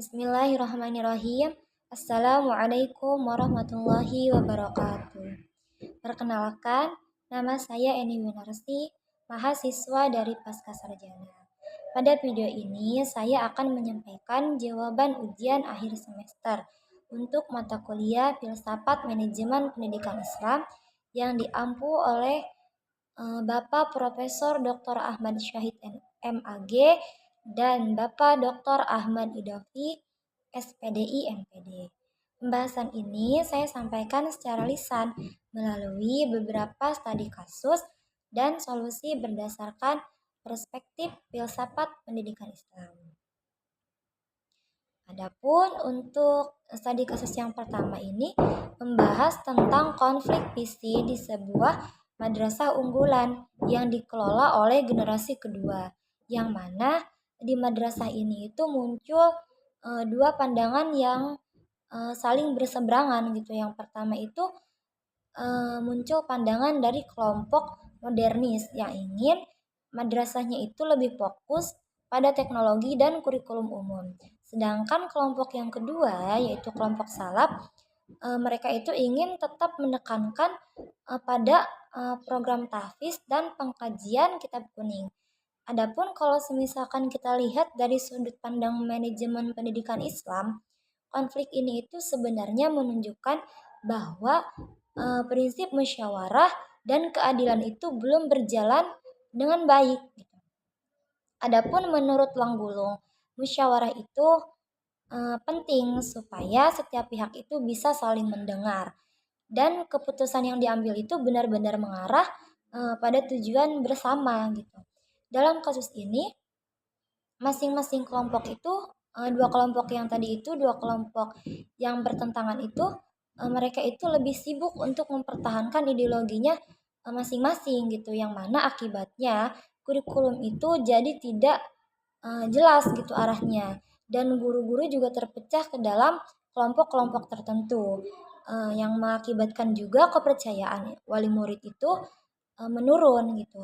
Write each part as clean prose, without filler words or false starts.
Bismillahirrahmanirrahim. Assalamualaikum warahmatullahi wabarakatuh. Perkenalkan, nama saya Eni Winarsi, mahasiswa dari Pascasarjana. Pada video ini, saya akan menyampaikan jawaban ujian akhir semester untuk mata kuliah Filsafat Manajemen Pendidikan Islam yang diampu oleh Bapak Profesor Dr. Ahmad Syahid MAG dan Bapak Dr. Ahmad Idofi SPDI MPD. Pembahasan ini saya sampaikan secara lisan melalui beberapa studi kasus dan solusi berdasarkan perspektif filsafat pendidikan Islam. Adapun untuk studi kasus yang pertama ini membahas tentang konflik visi di sebuah madrasah unggulan yang dikelola oleh generasi kedua, yang mana di madrasah ini itu muncul dua pandangan yang saling berseberangan gitu. Yang pertama itu muncul pandangan dari kelompok modernis yang ingin madrasahnya itu lebih fokus pada teknologi dan kurikulum umum. Sedangkan kelompok yang kedua yaitu kelompok salaf, mereka itu ingin tetap menekankan pada program tahfiz dan pengkajian kitab kuning. Adapun kalau misalkan kita lihat dari sudut pandang manajemen pendidikan Islam, konflik ini itu sebenarnya menunjukkan bahwa prinsip musyawarah dan keadilan itu belum berjalan dengan baik. Adapun menurut Langgulung, musyawarah itu penting supaya setiap pihak itu bisa saling mendengar dan keputusan yang diambil itu benar-benar mengarah pada tujuan bersama gitu. Dalam kasus ini, masing-masing kelompok itu dua kelompok yang bertentangan itu mereka itu lebih sibuk untuk mempertahankan ideologinya masing-masing gitu, yang mana akibatnya kurikulum itu jadi tidak jelas gitu arahnya, dan guru-guru juga terpecah ke dalam kelompok-kelompok tertentu yang mengakibatkan juga kepercayaan wali murid itu menurun gitu.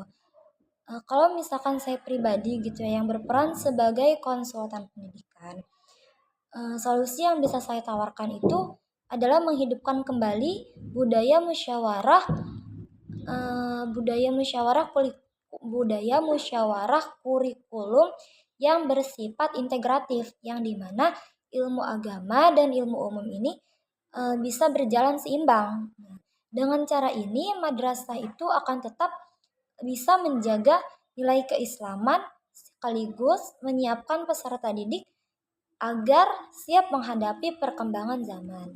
Kalau misalkan saya pribadi gitu ya, yang berperan sebagai konsultan pendidikan, solusi yang bisa saya tawarkan itu adalah menghidupkan kembali budaya musyawarah kurikulum yang bersifat integratif, yang dimana ilmu agama dan ilmu umum ini bisa berjalan seimbang. Dengan cara ini, madrasah itu akan tetap bisa menjaga nilai keislaman sekaligus menyiapkan peserta didik agar siap menghadapi perkembangan zaman.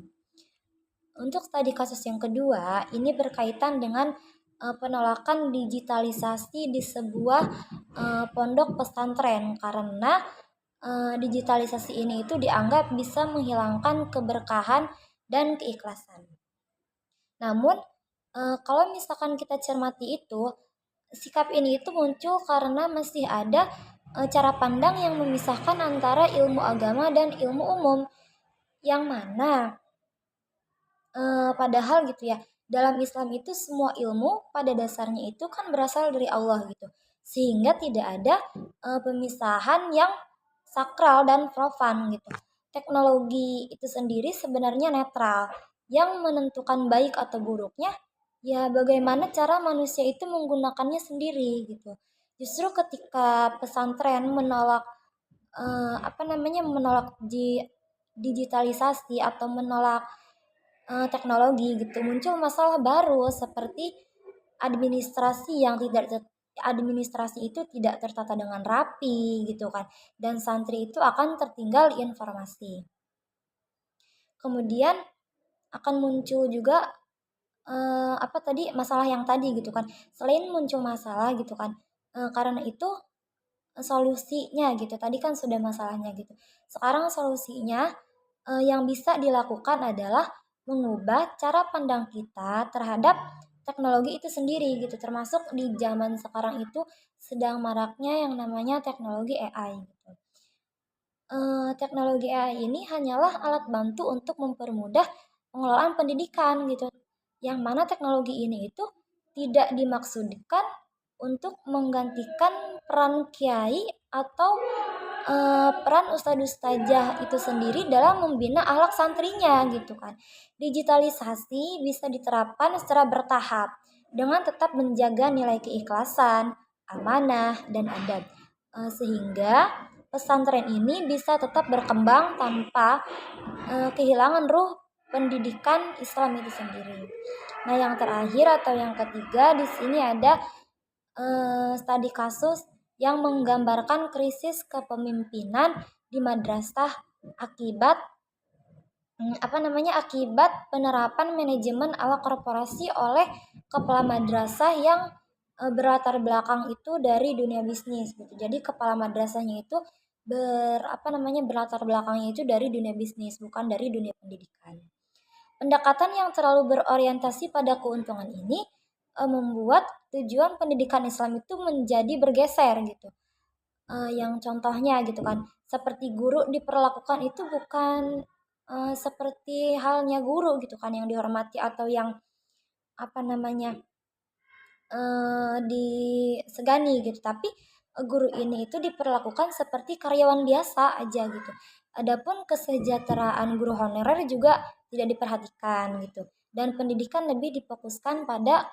Untuk studi kasus yang kedua, ini berkaitan dengan penolakan digitalisasi di sebuah pondok pesantren, karena digitalisasi ini itu dianggap bisa menghilangkan keberkahan dan keikhlasan. Namun kalau misalkan kita cermati itu, sikap ini itu muncul karena masih ada cara pandang yang memisahkan antara ilmu agama dan ilmu umum, yang mana padahal gitu ya, dalam Islam itu semua ilmu pada dasarnya itu kan berasal dari Allah gitu, sehingga tidak ada pemisahan yang sakral dan profan gitu. Teknologi itu sendiri sebenarnya netral, yang menentukan baik atau buruknya ya bagaimana cara manusia itu menggunakannya sendiri gitu. Justru ketika pesantren menolak digitalisasi atau menolak teknologi gitu, muncul masalah baru seperti administrasi itu tidak tertata dengan rapi gitu kan, dan santri itu akan tertinggal informasi. Kemudian akan muncul juga masalah yang tadi gitu kan. Selain muncul masalah gitu kan, karena itu solusinya gitu, tadi kan sudah masalahnya gitu, sekarang solusinya yang bisa dilakukan adalah mengubah cara pandang kita terhadap teknologi itu sendiri gitu, termasuk di zaman sekarang itu sedang maraknya yang namanya teknologi AI gitu. Teknologi AI ini hanyalah alat bantu untuk mempermudah pengelolaan pendidikan gitu, yang mana teknologi ini itu tidak dimaksudkan untuk menggantikan peran kiai atau peran ustadz-ustadzah itu sendiri dalam membina akhlak santrinya gitu kan. Digitalisasi bisa diterapkan secara bertahap dengan tetap menjaga nilai keikhlasan, amanah, dan adab. Sehingga pesantren ini bisa tetap berkembang tanpa kehilangan ruh pendidikan Islam itu sendiri. Nah, yang terakhir atau yang ketiga di sini ada studi kasus yang menggambarkan krisis kepemimpinan di madrasah akibat akibat penerapan manajemen ala korporasi oleh kepala madrasah yang berlatar belakang itu dari dunia bisnis gitu. Jadi kepala madrasahnya itu berlatar belakangnya itu dari dunia bisnis, bukan dari dunia pendidikan. Pendekatan yang terlalu berorientasi pada keuntungan ini membuat tujuan pendidikan Islam itu menjadi bergeser gitu. Yang contohnya gitu kan, seperti guru diperlakukan itu bukan seperti halnya guru gitu kan yang dihormati atau yang disegani gitu, tapi guru ini itu diperlakukan seperti karyawan biasa aja gitu. Adapun kesejahteraan guru honorer juga tidak diperhatikan gitu, dan pendidikan lebih difokuskan pada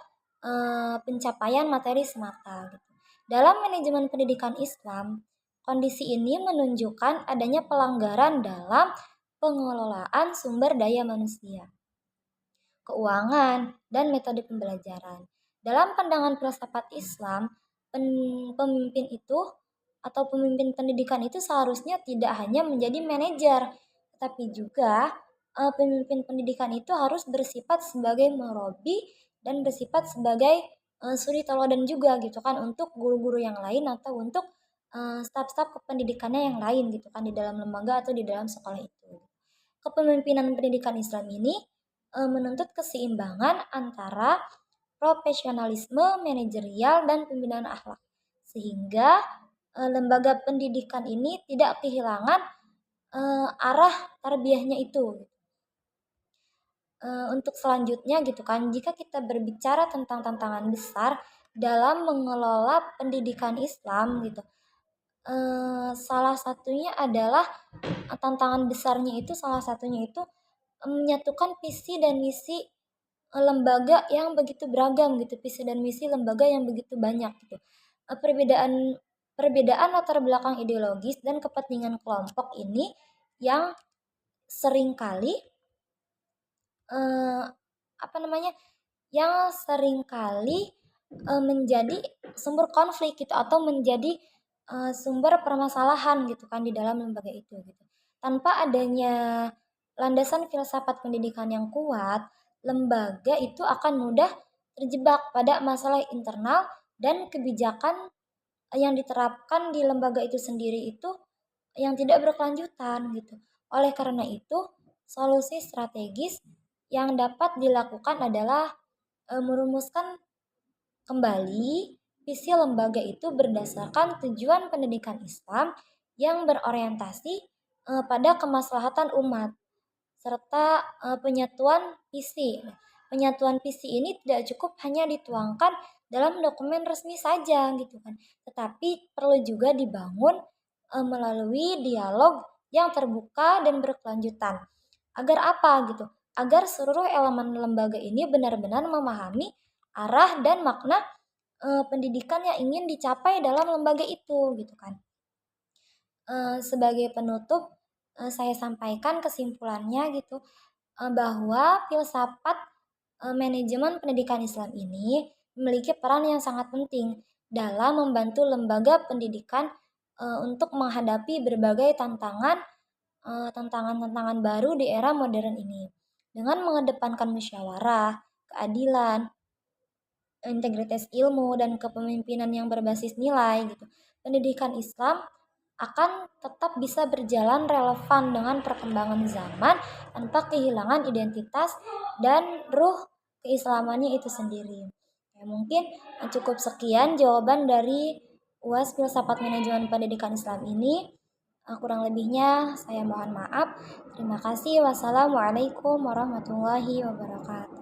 pencapaian materi semata gitu. Dalam manajemen pendidikan Islam, kondisi ini menunjukkan adanya pelanggaran dalam pengelolaan sumber daya manusia, keuangan, dan metode pembelajaran. Dalam pandangan filsafat Islam, pemimpin itu atau pemimpin pendidikan itu seharusnya tidak hanya menjadi manajer, tapi juga pemimpin pendidikan itu harus bersifat sebagai murabi dan bersifat sebagai suri teladan juga gitu kan untuk guru-guru yang lain atau untuk staf-staf kependidikannya yang lain gitu kan di dalam lembaga atau di dalam sekolah itu. Kepemimpinan pendidikan Islam ini menuntut keseimbangan antara profesionalisme, manajerial, dan pembinaan akhlak. Sehingga lembaga pendidikan ini tidak kehilangan arah tarbiyahnya itu. Untuk selanjutnya gitu kan, jika kita berbicara tentang tantangan besar dalam mengelola pendidikan Islam gitu, salah satunya adalah tantangan besarnya itu salah satunya itu menyatukan visi dan misi lembaga yang begitu beragam gitu, visi dan misi lembaga yang begitu banyak gitu. Perbedaan latar belakang ideologis dan kepentingan kelompok ini yang seringkali menjadi sumber konflik gitu atau menjadi sumber permasalahan gitu kan di dalam lembaga itu gitu. Tanpa adanya landasan filsafat pendidikan yang kuat, lembaga itu akan mudah terjebak pada masalah internal dan kebijakan yang diterapkan di lembaga itu sendiri itu yang tidak berkelanjutan gitu. Oleh karena itu, solusi strategis yang dapat dilakukan adalah merumuskan kembali visi lembaga itu berdasarkan tujuan pendidikan Islam yang berorientasi pada kemaslahatan umat serta penyatuan visi. Penyatuan visi ini tidak cukup hanya dituangkan dalam dokumen resmi saja gitu kan, tetapi perlu juga dibangun melalui dialog yang terbuka dan berkelanjutan. Agar apa gitu? Agar seluruh elemen lembaga ini benar-benar memahami arah dan makna pendidikan yang ingin dicapai dalam lembaga itu gitu kan. Sebagai penutup saya sampaikan kesimpulannya gitu, bahwa filsafat manajemen pendidikan Islam ini memiliki peran yang sangat penting dalam membantu lembaga pendidikan untuk menghadapi berbagai tantangan baru di era modern ini. Dengan mengedepankan musyawarah, keadilan, integritas ilmu, dan kepemimpinan yang berbasis nilai gitu, pendidikan Islam akan tetap bisa berjalan relevan dengan perkembangan zaman tanpa kehilangan identitas dan ruh keislamannya itu sendiri. Ya, mungkin cukup sekian jawaban dari UAS Filsafat Manajemen Pendidikan Islam ini. Kurang lebihnya saya mohon maaf. Terima kasih. Wassalamualaikum warahmatullahi wabarakatuh.